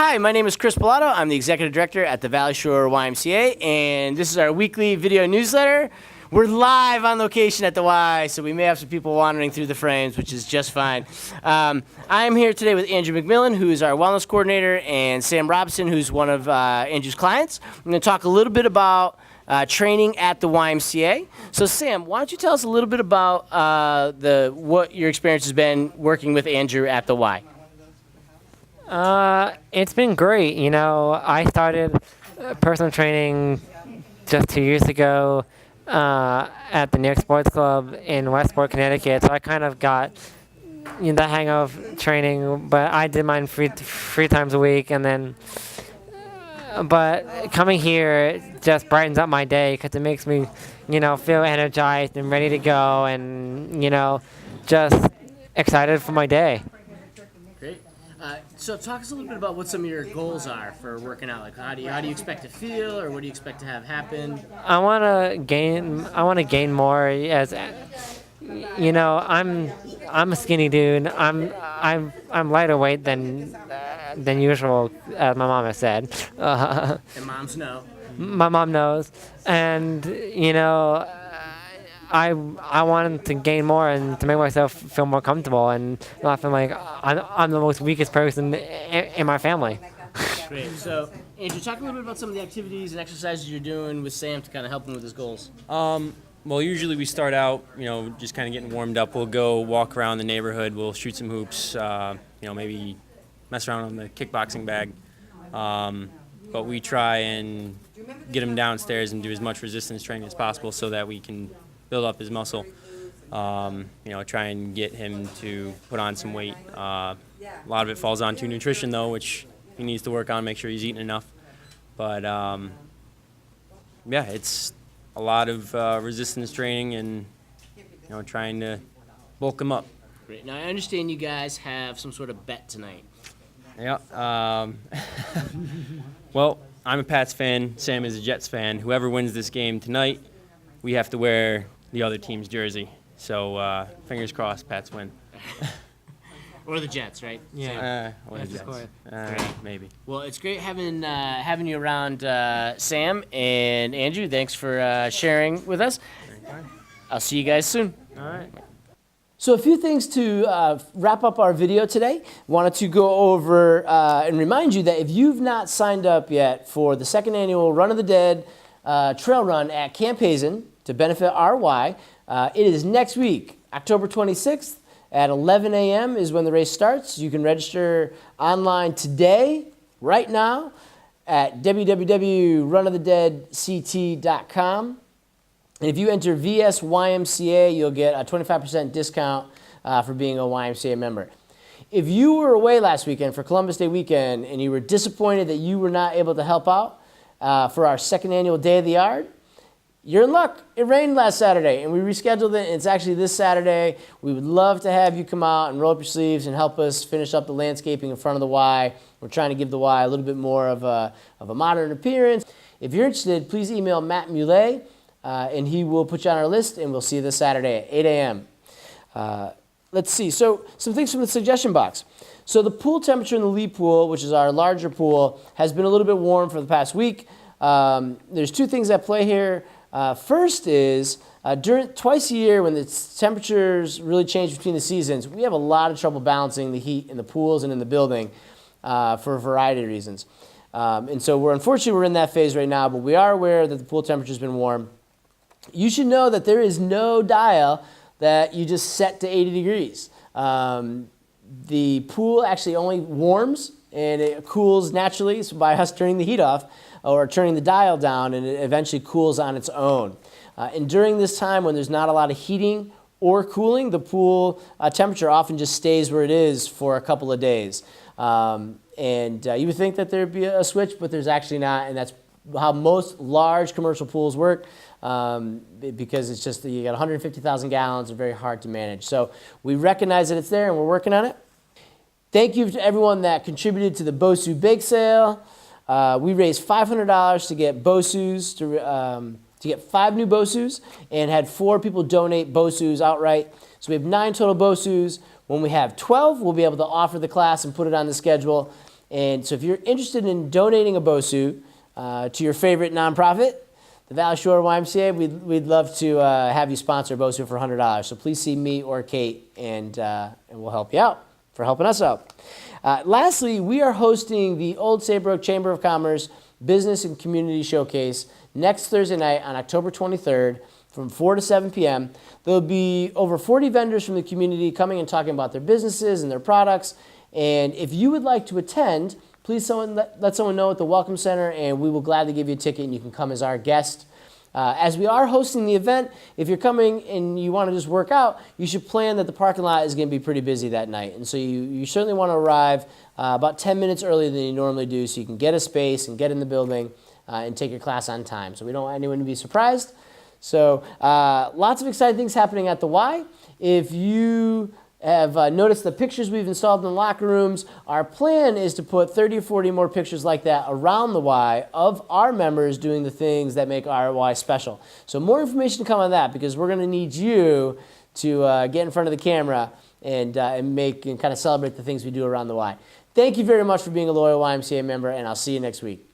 Hi, my name is Chris Pilato. I'm the Executive Director at the Valley Shore YMCA, and this is our weekly video newsletter. We're live on location at the Y, so we may have some people wandering through the frames, which is just fine. I'm here today with Andrew McMillan, who is our wellness coordinator, and Sam Robinson, who's one of Andrew's clients. I'm going to talk a little bit about training at the YMCA. So Sam, why don't you tell us a little bit about what your experience has been working with Andrew at the Y? It's been great. You know, I started personal training just 2 years ago at the New York Sports Club in Westport, Connecticut. So I kind of got the hang of training, but I did mine three times a week, and then. But coming here just brightens up my day because it makes me, feel energized and ready to go, and just excited for my day. Great. So talk us a little bit about what some of your goals are for working out. Like how do you expect to feel, or what do you expect to have happen? I want to gain more. As I'm a skinny dude. I'm lighter weight than usual, as my mom has said. And moms know. My mom knows, and I wanted to gain more and to make myself feel more comfortable and not feel like I'm the most weakest person in my family. Great. So, Andrew, talk a little bit about some of the activities and exercises you're doing with Sam to kind of help him with his goals. Well, usually we start out, just kind of getting warmed up. We'll go walk around the neighborhood. We'll shoot some hoops. Maybe mess around on the kickboxing bag. But we try and get him downstairs and do as much resistance training as possible so that we can build up his muscle. Try and get him to put on some weight. A lot of it falls onto nutrition, though, which he needs to work on, make sure he's eating enough. But, it's a lot of resistance training and, trying to bulk him up. Great. Now, I understand you guys have some sort of bet tonight. Yeah. Well, I'm a Pats fan. Sam is a Jets fan. Whoever wins this game tonight, we have to wear the other team's jersey. So fingers crossed, Pats win. Or the Jets, right? Yeah. Or the Jets. Maybe. Well, it's great having you around, Sam and Andrew. Thanks for sharing with us. I'll see you guys soon. All right. So a few things to wrap up our video today. Wanted to go over and remind you that if you've not signed up yet for the second annual Run of the Dead trail run at Camp Hazen to benefit RY, it is next week, October 26th at 11 a.m. is when the race starts. You can register online today, right now, at www.runofthedeadct.com. And if you enter VSYMCA, you'll get a 25% discount for being a YMCA member. If you were away last weekend for Columbus Day weekend and you were disappointed that you were not able to help out for our second annual Day of the Yard, you're in luck. It rained last Saturday, and we rescheduled it. It's actually this Saturday. We would love to have you come out and roll up your sleeves and help us finish up the landscaping in front of the Y. We're trying to give the Y a little bit more of a modern appearance. If you're interested, please email Matt Muley, and he will put you on our list, and we'll see you this Saturday at 8 a.m. Let's see. So some things from the suggestion box. So the pool temperature in the Lee pool, which is our larger pool, has been a little bit warm for the past week. There's two things at play here. First is twice a year when the temperatures really change between the seasons, we have a lot of trouble balancing the heat in the pools and in the building for a variety of reasons. And so we're in that phase right now, but we are aware that the pool temperature has been warm. You should know that there is no dial that you just set to 80 degrees. The pool actually only warms and it cools naturally by us turning the heat off or turning the dial down, and it eventually cools on its own. And during this time when there's not a lot of heating or cooling, the pool temperature often just stays where it is for a couple of days. And you would think that there'd be a switch, but there's actually not, and that's how most large commercial pools work, because it's just you got 150,000 gallons, and very hard to manage. So we recognize that it's there, and we're working on it. Thank you to everyone that contributed to the Bosu bake sale. We raised $500 to get Bosus, to get 5 new Bosus, and had 4 people donate Bosus outright. So we have 9 total Bosus. When we have 12, we'll be able to offer the class and put it on the schedule. And so if you're interested in donating a Bosu to your favorite nonprofit, the Valley Shore YMCA, we'd love to have you sponsor Bosu for $100. So please see me or Kate, and we'll help you out for helping us out. Lastly, we are hosting the Old Saybrook Chamber of Commerce Business and Community Showcase next Thursday night on October 23rd from 4 to 7 p.m. There'll be over 40 vendors from the community coming and talking about their businesses and their products. And if you would like to attend, please let someone know at the Welcome Center, and we will gladly give you a ticket, and you can come as our guest. As we are hosting the event, if you're coming and you want to just work out, you should plan that the parking lot is going to be pretty busy that night. And so you certainly want to arrive about 10 minutes earlier than you normally do so you can get a space and get in the building and take your class on time. So we don't want anyone to be surprised. So lots of exciting things happening at the Y. If you have noticed the pictures we've installed in the locker rooms, our plan is to put 30 or 40 more pictures like that around the Y of our members doing the things that make our Y special. So more information to come on that, because we're going to need you to get in front of the camera and make and kind of celebrate the things we do around the Y. Thank you very much for being a loyal YMCA member, and I'll see you next week.